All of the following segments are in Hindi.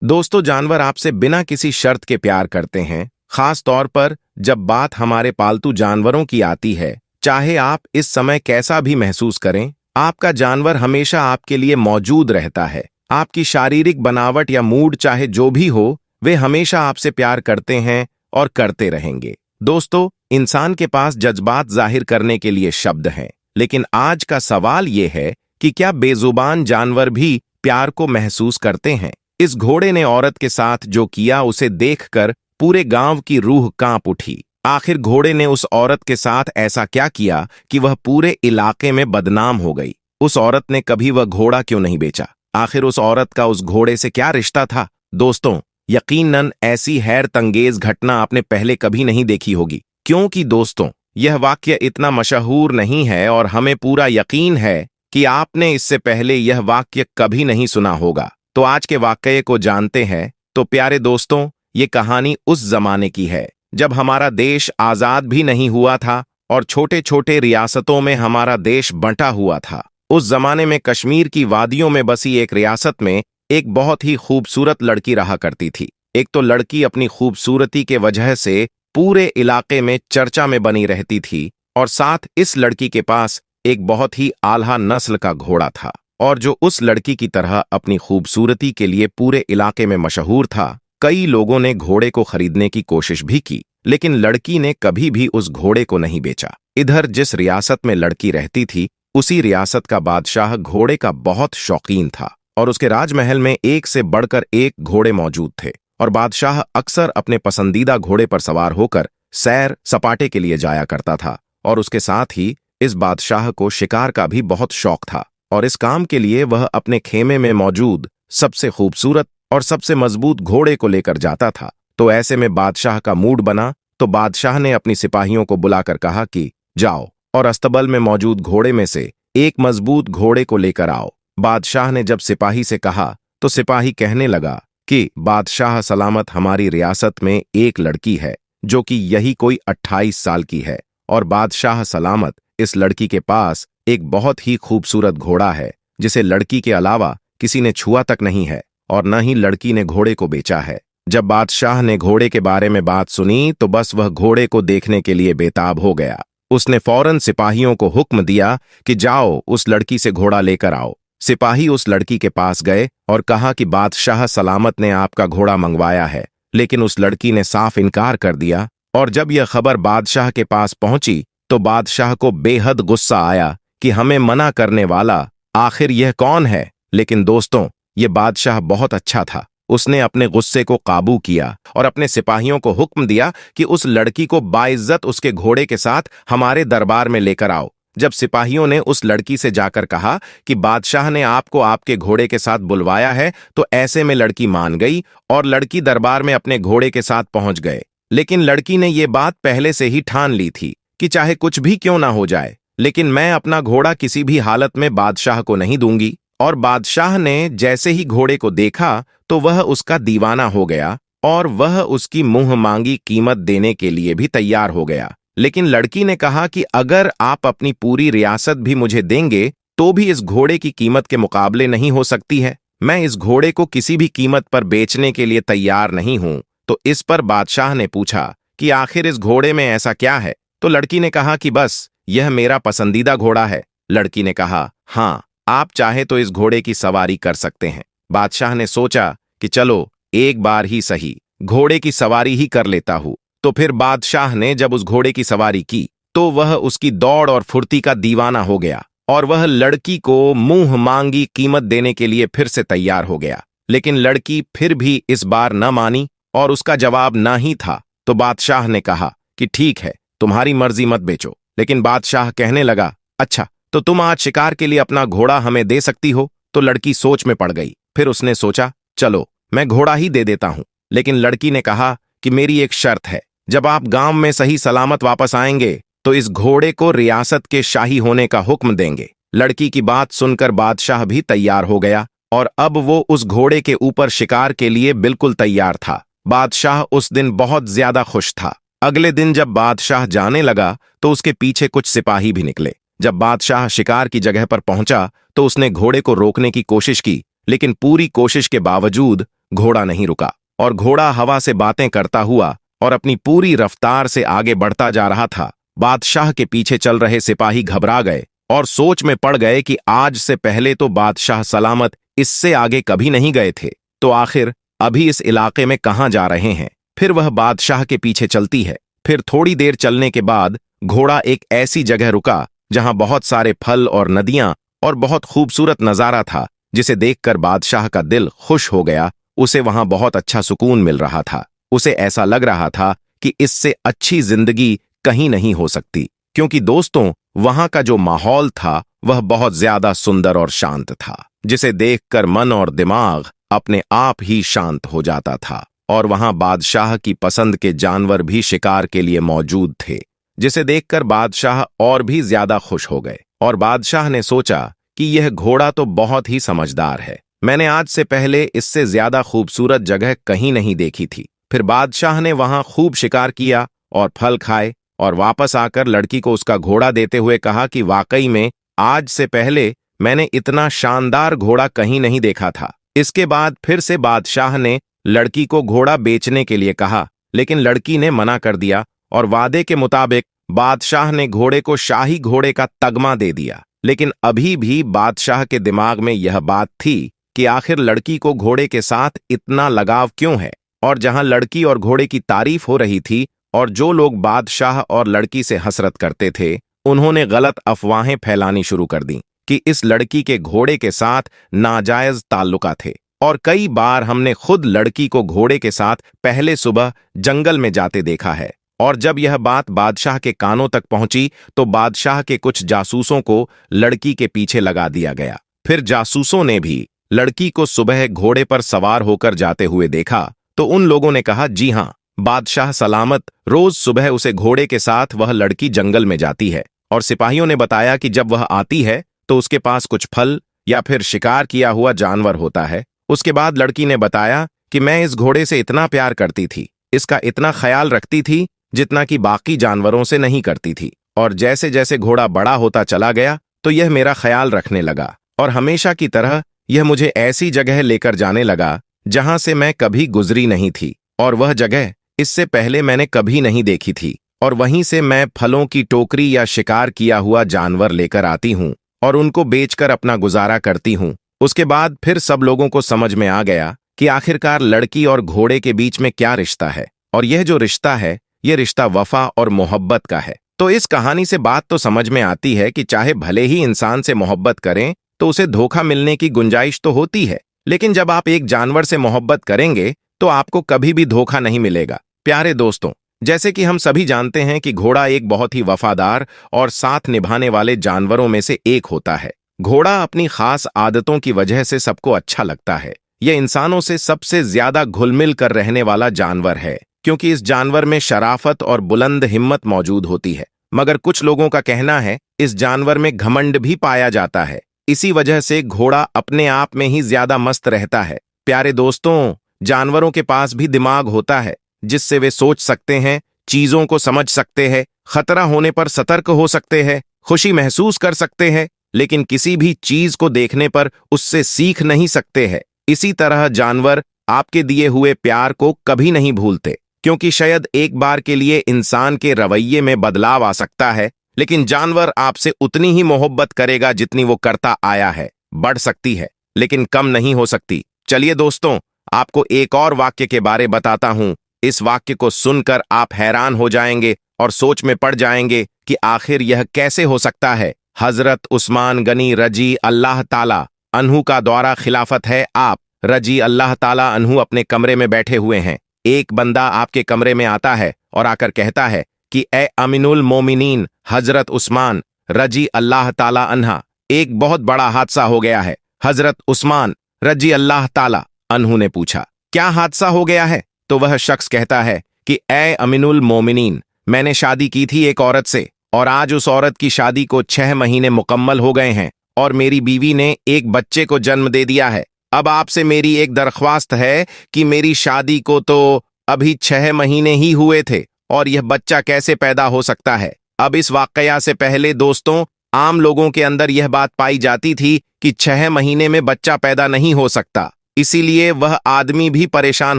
दोस्तों, जानवर आपसे बिना किसी शर्त के प्यार करते हैं, खास तौर पर जब बात हमारे पालतू जानवरों की आती है। चाहे आप इस समय कैसा भी महसूस करें, आपका जानवर हमेशा आपके लिए मौजूद रहता है। आपकी शारीरिक बनावट या मूड चाहे जो भी हो, वे हमेशा आपसे प्यार करते हैं और करते रहेंगे। दोस्तों, इंसान के पास जज्बात जाहिर करने के लिए शब्द हैं, लेकिन आज का सवाल यह है कि क्या बेजुबान जानवर भी प्यार को महसूस करते हैं? इस घोड़े ने औरत के साथ जो किया, उसे देखकर पूरे गांव की रूह कांप उठी। आखिर घोड़े ने उस औरत के साथ ऐसा क्या किया कि वह पूरे इलाके में बदनाम हो गई? उस औरत ने कभी वह घोड़ा क्यों नहीं बेचा? आखिर उस औरत का उस घोड़े से क्या रिश्ता था? दोस्तों, यकीनन ऐसी हैरतअंगेज घटना आपने पहले कभी नहीं देखी होगी, क्योंकि दोस्तों, यह वाक्य इतना मशहूर नहीं है और हमें पूरा यकीन है कि आपने इससे पहले यह वाक्य कभी नहीं सुना होगा। तो आज के वाकये को जानते हैं। तो प्यारे दोस्तों, ये कहानी उस जमाने की है जब हमारा देश आजाद भी नहीं हुआ था और छोटे छोटे रियासतों में हमारा देश बंटा हुआ था। उस जमाने में कश्मीर की वादियों में बसी एक रियासत में एक बहुत ही खूबसूरत लड़की रहा करती थी। एक तो लड़की अपनी खूबसूरती के वजह से पूरे इलाके में चर्चा में बनी रहती थी, और साथ इस लड़की के पास एक बहुत ही आला नस्ल का घोड़ा था, और जो उस लड़की की तरह अपनी खूबसूरती के लिए पूरे इलाके में मशहूर था। कई लोगों ने घोड़े को खरीदने की कोशिश भी की, लेकिन लड़की ने कभी भी उस घोड़े को नहीं बेचा। इधर जिस रियासत में लड़की रहती थी, उसी रियासत का बादशाह घोड़े का बहुत शौकीन था, और उसके राजमहल में एक से बढ़कर एक घोड़े मौजूद थे। और बादशाह अक्सर अपने पसंदीदा घोड़े पर सवार होकर सैर सपाटे के लिए जाया करता था, और उसके साथ ही इस बादशाह को शिकार का भी बहुत शौक था, और इस काम के लिए वह अपने खेमे में मौजूद सबसे खूबसूरत और सबसे मजबूत घोड़े को लेकर जाता था। तो ऐसे में बादशाह का मूड बना, तो बादशाह ने अपनी सिपाहियों को बुलाकर कहा कि जाओ और अस्तबल में मौजूद घोड़े में से एक मजबूत घोड़े को लेकर आओ। बादशाह ने जब सिपाही से कहा, तो सिपाही कहने लगा कि बादशाह सलामत, हमारी रियासत में एक लड़की है जो कि यही कोई 28 साल की है, और बादशाह सलामत, इस लड़की के पास एक बहुत ही खूबसूरत घोड़ा है जिसे लड़की के अलावा किसी ने छुआ तक नहीं है, और न ही लड़की ने घोड़े को बेचा है। जब बादशाह ने घोड़े के बारे में बात सुनी, तो बस वह घोड़े को देखने के लिए बेताब हो गया। उसने फौरन सिपाहियों को हुक्म दिया कि जाओ, उस लड़की से घोड़ा लेकर आओ। सिपाही उस लड़की के पास गए और कहा कि बादशाह सलामत ने आपका घोड़ा मंगवाया है, लेकिन उस लड़की ने साफ इनकार कर दिया। और जब यह खबर बादशाह के पास पहुंची, तो बादशाह को बेहद गुस्सा आया कि हमें मना करने वाला आखिर यह कौन है। लेकिन दोस्तों, यह बादशाह बहुत अच्छा था। उसने अपने गुस्से को काबू किया और अपने सिपाहियों को हुक्म दिया कि उस लड़की को बाइज्जत उसके घोड़े के साथ हमारे दरबार में लेकर आओ। जब सिपाहियों ने उस लड़की से जाकर कहा कि बादशाह ने आपको आपके घोड़े के साथ बुलवाया है, तो ऐसे में लड़की मान गई और लड़की दरबार में अपने घोड़े के साथ पहुंच गए। लेकिन लड़की ने यह बात पहले से ही ठान ली थी कि चाहे कुछ भी क्यों ना हो जाए, लेकिन मैं अपना घोड़ा किसी भी हालत में बादशाह को नहीं दूंगी। और बादशाह ने जैसे ही घोड़े को देखा, तो वह उसका दीवाना हो गया और वह उसकी मुंह मांगी कीमत देने के लिए भी तैयार हो गया। लेकिन लड़की ने कहा कि अगर आप अपनी पूरी रियासत भी मुझे देंगे, तो भी इस घोड़े की कीमत के मुकाबले नहीं हो सकती है। मैं इस घोड़े को किसी भी कीमत पर बेचने के लिए तैयार नहीं हूं। तो इस पर बादशाह ने पूछा कि आखिर इस घोड़े में ऐसा क्या है? तो लड़की ने कहा कि बस यह मेरा पसंदीदा घोड़ा है। लड़की ने कहा, हाँ, आप चाहे तो इस घोड़े की सवारी कर सकते हैं। बादशाह ने सोचा कि चलो एक बार ही सही, घोड़े की सवारी ही कर लेता हूं। तो फिर बादशाह ने जब उस घोड़े की सवारी की, तो वह उसकी दौड़ और फुर्ती का दीवाना हो गया, और वह लड़की को मुंह मांगी कीमत देने के लिए फिर से तैयार हो गया। लेकिन लड़की फिर भी इस बार न मानी और उसका जवाब ना ही था। तो बादशाह ने कहा कि ठीक है, तुम्हारी मर्जी, मत बेचो। लेकिन बादशाह कहने लगा, अच्छा, तो तुम आज शिकार के लिए अपना घोड़ा हमें दे सकती हो? तो लड़की सोच में पड़ गई। फिर उसने सोचा, चलो मैं घोड़ा ही दे देता हूं। लेकिन लड़की ने कहा कि मेरी एक शर्त है, जब आप गांव में सही सलामत वापस आएंगे, तो इस घोड़े को रियासत के शाही होने का हुक्म देंगे। लड़की की बात सुनकर बादशाह भी तैयार हो गया, और अब वो उस घोड़े के ऊपर शिकार के लिए बिल्कुल तैयार था। बादशाह उस दिन बहुत ज्यादा खुश था। अगले दिन जब बादशाह जाने लगा, तो उसके पीछे कुछ सिपाही भी निकले। जब बादशाह शिकार की जगह पर पहुंचा, तो उसने घोड़े को रोकने की कोशिश की, लेकिन पूरी कोशिश के बावजूद घोड़ा नहीं रुका और घोड़ा हवा से बातें करता हुआ और अपनी पूरी रफ्तार से आगे बढ़ता जा रहा था। बादशाह के पीछे चल रहे सिपाही घबरा गए और सोच में पड़ गए कि आज से पहले तो बादशाह सलामत इससे आगे कभी नहीं गए थे, तो आखिर अभी इस इलाके में कहां जा रहे हैं। फिर वह बादशाह के पीछे चलती है। फिर थोड़ी देर चलने के बाद घोड़ा एक ऐसी जगह रुका जहां बहुत सारे फल और नदियां और बहुत खूबसूरत नजारा था, जिसे देखकर बादशाह का दिल खुश हो गया। उसे वहां बहुत अच्छा सुकून मिल रहा था। उसे ऐसा लग रहा था कि इससे अच्छी जिंदगी कहीं नहीं हो सकती, क्योंकि दोस्तों वहां का जो माहौल था वह बहुत ज्यादा सुंदर और शांत था, जिसे देखकर मन और दिमाग अपने आप ही शांत हो जाता था। और वहां बादशाह की पसंद के जानवर भी शिकार के लिए मौजूद थे, जिसे देखकर बादशाह और भी ज्यादा खुश हो गए। और बादशाह ने सोचा कि यह घोड़ा तो बहुत ही समझदार है, मैंने आज से पहले इससे ज्यादा खूबसूरत जगह कहीं नहीं देखी थी। फिर बादशाह ने वहां खूब शिकार किया और फल खाए और वापस आकर लड़की को उसका घोड़ा देते हुए कहा कि वाकई में आज से पहले मैंने इतना शानदार घोड़ा कहीं नहीं देखा था। इसके बाद फिर से बादशाह ने लड़की को घोड़ा बेचने के लिए कहा, लेकिन लड़की ने मना कर दिया और वादे के मुताबिक बादशाह ने घोड़े को शाही घोड़े का तगमा दे दिया। लेकिन अभी भी बादशाह के दिमाग में यह बात थी कि आखिर लड़की को घोड़े के साथ इतना लगाव क्यों है। और जहां लड़की और घोड़े की तारीफ हो रही थी और जो लोग बादशाह और लड़की से हसरत करते थे, उन्होंने गलत अफवाहें फैलानी शुरू कर दी कि इस लड़की के घोड़े के साथ नाजायज ताल्लुका थे। और कई बार हमने खुद लड़की को घोड़े के साथ पहले सुबह जंगल में जाते देखा है। और जब यह बात बादशाह के कानों तक पहुंची तो बादशाह के कुछ जासूसों को लड़की के पीछे लगा दिया गया। फिर जासूसों ने भी लड़की को सुबह घोड़े पर सवार होकर जाते हुए देखा, तो उन लोगों ने कहा, जी हां, बादशाह सलामत रोज सुबह उसे घोड़े के साथ वह लड़की जंगल में जाती है। और सिपाहियों ने बताया कि जब वह आती है तो उसके पास कुछ फल या फिर शिकार किया हुआ जानवर होता है। उसके बाद लड़की ने बताया कि मैं इस घोड़े से इतना प्यार करती थी, इसका इतना ख्याल रखती थी जितना कि बाकी जानवरों से नहीं करती थी। और जैसे जैसे घोड़ा बड़ा होता चला गया तो यह मेरा ख्याल रखने लगा और हमेशा की तरह यह मुझे ऐसी जगह लेकर जाने लगा जहां से मैं कभी गुजरी नहीं थी, और वह जगह इससे पहले मैंने कभी नहीं देखी थी। और वहीं से मैं फलों की टोकरी या शिकार किया हुआ जानवर लेकर आती हूँ और उनको बेचकर अपना गुजारा करती हूँ। उसके बाद फिर सब लोगों को समझ में आ गया कि आखिरकार लड़की और घोड़े के बीच में क्या रिश्ता है, और यह जो रिश्ता है यह रिश्ता वफा और मोहब्बत का है। तो इस कहानी से बात तो समझ में आती है कि चाहे भले ही इंसान से मोहब्बत करें तो उसे धोखा मिलने की गुंजाइश तो होती है, लेकिन जब आप एक जानवर से मोहब्बत करेंगे तो आपको कभी भी धोखा नहीं मिलेगा। प्यारे दोस्तों, जैसे कि हम सभी जानते हैं कि घोड़ा एक बहुत ही वफादार और साथ निभाने वाले जानवरों में से एक होता है। घोड़ा अपनी खास आदतों की वजह से सबको अच्छा लगता है। यह इंसानों से सबसे ज्यादा घुल-मिल कर रहने वाला जानवर है, क्योंकि इस जानवर में शराफत और बुलंद हिम्मत मौजूद होती है। मगर कुछ लोगों का कहना है इस जानवर में घमंड भी पाया जाता है। इसी वजह से घोड़ा अपने आप में ही ज्यादा मस्त रहता है। प्यारे दोस्तों, जानवरों के पास भी दिमाग होता है, जिससे वे सोच सकते हैं, चीजों को समझ सकते हैं, खतरा होने पर सतर्क हो सकते हैं, खुशी महसूस कर सकते हैं, लेकिन किसी भी चीज को देखने पर उससे सीख नहीं सकते हैं। इसी तरह जानवर आपके दिए हुए प्यार को कभी नहीं भूलते, क्योंकि शायद एक बार के लिए इंसान के रवैये में बदलाव आ सकता है, लेकिन जानवर आपसे उतनी ही मोहब्बत करेगा जितनी वो करता आया है। बढ़ सकती है लेकिन कम नहीं हो सकती। चलिए दोस्तों, आपको एक और वाक्य के बारे बताता हूं। इस वाक्य को सुनकर आप हैरान हो जाएंगे और सोच में पड़ जाएंगे कि आखिर यह कैसे हो सकता है। हजरत उस्मान गनी रजी अल्लाह ताला अन्हु का दौरा खिलाफत है। आप रजी अल्लाह ताला अन्हु अपने कमरे में बैठे हुए हैं। एक बंदा आपके कमरे में आता है और आकर कहता है कि ए अमीनुल मोमिनीन हजरत उस्मान रजी अल्लाह ताला अन्हा, एक बहुत बड़ा हादसा हो गया है। हजरत उस्मान रजी अल्लाह ताला अन्हु ने पूछा, क्या हादसा हो गया है? तो वह शख्स कहता है कि ए अमीनुल मोमिनीन, मैंने शादी की थी एक औरत से और आज उस औरत की शादी को 6 महीने मुकम्मल हो गए हैं और मेरी बीवी ने एक बच्चे को जन्म दे दिया है। अब आपसे मेरी एक दरख्वास्त है कि मेरी शादी को तो अभी 6 महीने ही हुए थे और यह बच्चा कैसे पैदा हो सकता है। अब इस वाकया से पहले दोस्तों, आम लोगों के अंदर यह बात पाई जाती थी कि 6 महीने में बच्चा पैदा नहीं हो सकता, इसीलिए वह आदमी भी परेशान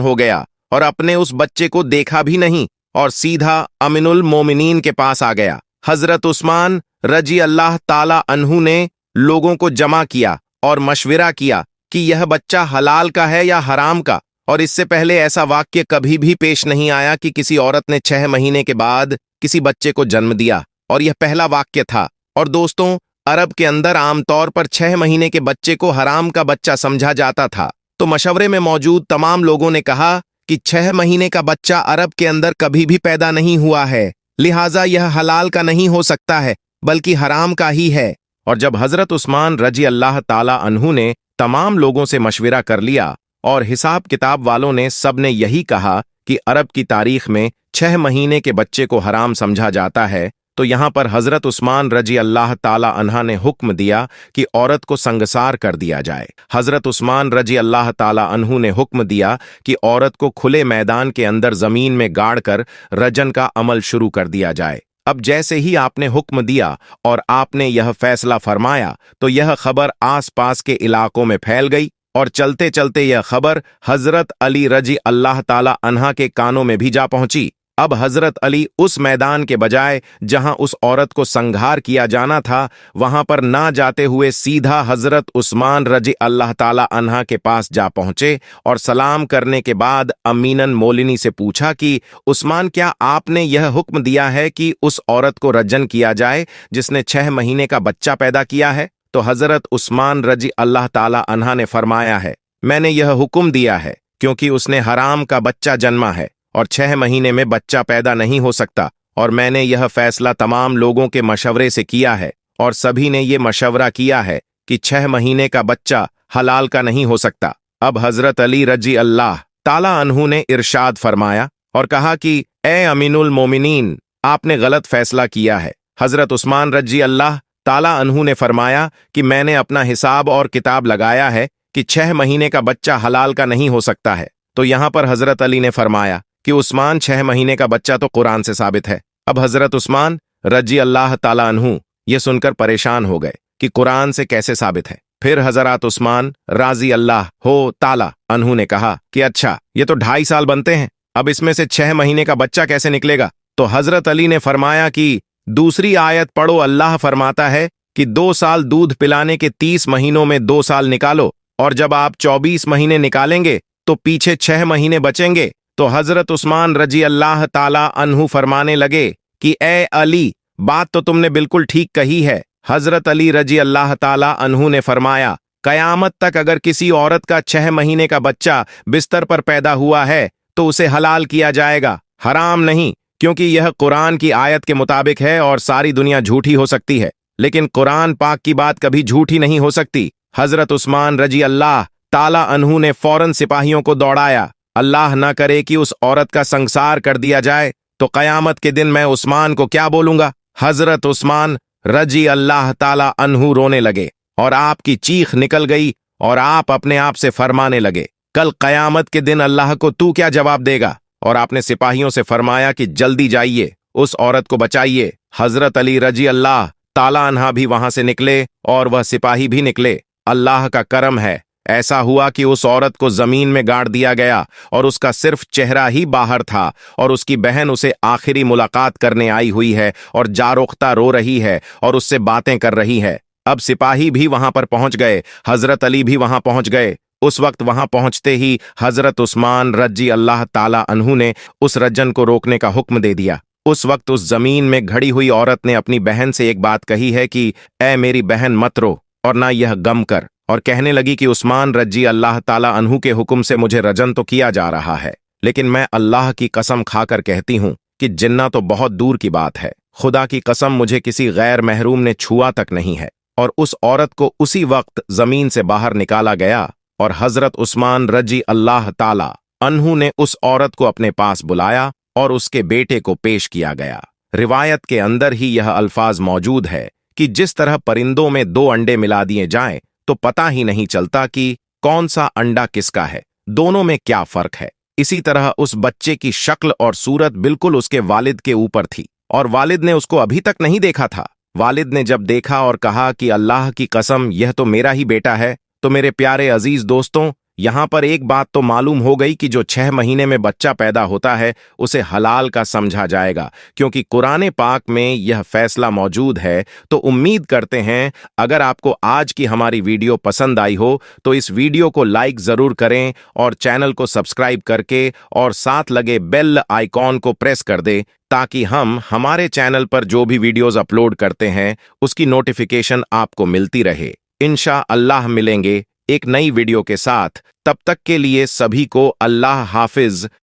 हो गया और अपने उस बच्चे को देखा भी नहीं और सीधा अमीनुल मोमिनीन के पास आ गया। हजरत उस्मान रजी अल्लाह ताला अन्हु ने लोगों को जमा किया और मशविरा किया कि यह बच्चा हलाल का है या हराम का, और इससे पहले ऐसा वाक्य कभी भी पेश नहीं आया कि किसी औरत ने 6 महीने के बाद किसी बच्चे को जन्म दिया, और यह पहला वाक्य था। और दोस्तों, अरब के अंदर आमतौर पर 6 महीने के बच्चे को हराम का बच्चा समझा जाता था। तो मशवरे में मौजूद तमाम लोगों ने कहा कि 6 महीने का बच्चा अरब के अंदर कभी भी पैदा नहीं हुआ है, लिहाजा यह हलाल का नहीं हो सकता है बल्कि हराम का ही है। और जब हजरत उस्मान रजी अल्लाह ताला अन्हु ने तमाम लोगों से मशविरा कर लिया और हिसाब किताब वालों ने सबने यही कहा कि अरब की तारीख में 6 महीने के बच्चे को हराम समझा जाता है, तो यहां पर हजरत उस्मान रजी अल्लाह ताला अन्हा ने हुक्म दिया कि औरत को संगसार कर दिया जाए। हजरत उस्मान रजी अल्लाह ताला अन्हु ने हुक्म दिया कि औरत को खुले मैदान के अंदर जमीन में गाड़कर रजन का अमल शुरू कर दिया जाए। अब जैसे ही आपने हुक्म दिया और आपने यह फैसला फरमाया तो यह खबर आसपास के इलाकों में फैल गई और चलते चलते यह खबर हजरत अली रजी अल्लाह ताला अन्हा के कानों में भी जा पहुंची। अब हजरत अली उस मैदान के बजाय जहां उस औरत को संहार किया जाना था वहां पर ना जाते हुए सीधा हजरत उस्मान रजी अल्लाह ताला अन्हा के पास जा पहुंचे और सलाम करने के बाद अमीनन मोलिनी से पूछा कि उस्मान, क्या आपने यह हुक्म दिया है कि उस औरत को रजन किया जाए जिसने 6 महीने का बच्चा पैदा किया है? तो हजरत उस्मान रजी अल्लाह ताला अन्हा ने फरमाया है, मैंने यह हुक्म दिया है क्योंकि उसने हराम का बच्चा जन्मा है और 6 महीने में बच्चा पैदा नहीं हो सकता, और मैंने यह फैसला तमाम लोगों के मशवरे से किया है और सभी ने यह मशवरा किया है कि 6 महीने का बच्चा हलाल का नहीं हो सकता। अब हजरत अली रजी अल्लाह ताला अन्हु ने इरशाद फरमाया और कहा कि ए अमीनुल मोमिनीन, आपने गलत फैसला किया है। हजरत उस्मान रजी अल्लाह ताला अन्हु ने फरमाया कि मैंने अपना हिसाब और किताब लगाया है कि 6 महीने का बच्चा हलाल का नहीं हो सकता है। तो यहां पर हजरत अली ने फरमाया कि उस्मान, 6 महीने का बच्चा तो कुरान से साबित है। अब हजरत उस्मान रजी अल्लाह ताला अन्हु ये सुनकर परेशान हो गए कि कुरान से कैसे साबित है। फिर हजरत उस्मान राजी अल्लाह हो ताला अन्हु ने कहा कि अच्छा, ये तो 2.5 साल बनते हैं, अब इसमें से 6 महीने का बच्चा कैसे निकलेगा? तो हजरत अली ने फरमाया कि दूसरी आयत पढ़ो, अल्लाह फरमाता है कि 2 साल दूध पिलाने के 30 महीनों में 2 साल निकालो, और जब आप 24 महीने निकालेंगे तो पीछे 6 महीने बचेंगे। तो हजरत उस्मान रजी अल्लाह ताला अन्हु फरमाने लगे कि ए अली, बात तो तुमने बिल्कुल ठीक कही है। हजरत अली रजी अल्लाह ताला अन्हु ने फरमाया, कयामत तक अगर किसी औरत का 6 महीने का बच्चा बिस्तर पर पैदा हुआ है तो उसे हलाल किया जाएगा, हराम नहीं, क्योंकि यह कुरान की आयत के मुताबिक है और सारी दुनिया झूठी हो सकती है लेकिन कुरान पाक की बात कभी झूठी नहीं हो सकती। हजरत उस्मान रजी अल्लाह ताला अन्हु ने फौरन सिपाहियों को दौड़ाया, अल्लाह ना करे कि उस औरत का संसार कर दिया जाए तो कयामत के दिन मैं उस्मान को क्या बोलूंगा। हजरत उस्मान रजी अल्लाह ताला अन्हु रोने लगे और आपकी चीख निकल गई और आप अपने आप से फरमाने लगे, कल कयामत के दिन अल्लाह को तू क्या जवाब देगा? और आपने सिपाहियों से फरमाया कि जल्दी जाइए, उस औरत को बचाइए। हजरत अली रजी अल्लाह ताला अन्हा भी वहां से निकले और वह सिपाही भी निकले। अल्लाह का करम है, ऐसा हुआ कि उस औरत को जमीन में गाड़ दिया गया और उसका सिर्फ चेहरा ही बाहर था और उसकी बहन उसे आखिरी मुलाकात करने आई हुई है और जारोख्ता रो रही है और उससे बातें कर रही है। अब सिपाही भी वहां पर पहुंच गए, हजरत अली भी वहां पहुंच गए। उस वक्त वहां पहुंचते ही हजरत उस्मान रजी अल्लाह ताला अन्हु ने उस रज्जन को रोकने का हुक्म दे दिया। उस वक्त उस जमीन में घड़ी हुई औरत ने अपनी बहन से एक बात कही है कि ए मेरी बहन, मत रो और ना यह गम कर, और कहने लगी कि उस्मान रजी अल्लाह ताला अन्हु के हुक्म से मुझे रजन तो किया जा रहा है, लेकिन मैं अल्लाह की कसम खाकर कहती हूं कि जिन्ना तो बहुत दूर की बात है, खुदा की कसम मुझे किसी गैर महरूम ने छुआ तक नहीं है। और उस औरत को उसी वक्त जमीन से बाहर निकाला गया और हजरत उस्मान रजी अल्लाह ताला अन्हु ने उस औरत को अपने पास बुलाया और उसके बेटे को पेश किया गया। रिवायत के अंदर ही यह अल्फाज मौजूद है कि जिस तरह परिंदों में 2 अंडे मिला दिए जाएं तो पता ही नहीं चलता कि कौन सा अंडा किसका है, दोनों में क्या फर्क है। इसी तरह उस बच्चे की शक्ल और सूरत बिल्कुल उसके वालिद के ऊपर थी और वालिद ने उसको अभी तक नहीं देखा था। वालिद ने जब देखा और कहा कि अल्लाह की कसम, यह तो मेरा ही बेटा है, तो मेरे प्यारे अजीज दोस्तों, यहाँ पर एक बात तो मालूम हो गई कि जो 6 महीने में बच्चा पैदा होता है उसे हलाल का समझा जाएगा, क्योंकि कुरान पाक में यह फैसला मौजूद है। तो उम्मीद करते हैं अगर आपको आज की हमारी वीडियो पसंद आई हो तो इस वीडियो को लाइक जरूर करें और चैनल को सब्सक्राइब करके और साथ लगे बेल आइकॉन को प्रेस कर दे, ताकि हम हमारे चैनल पर जो भी वीडियोस अपलोड करते हैं उसकी नोटिफिकेशन आपको मिलती रहे। इंशा अल्लाह मिलेंगे एक नई वीडियो के साथ। तब तक के लिए सभी को अल्लाह हाफिज।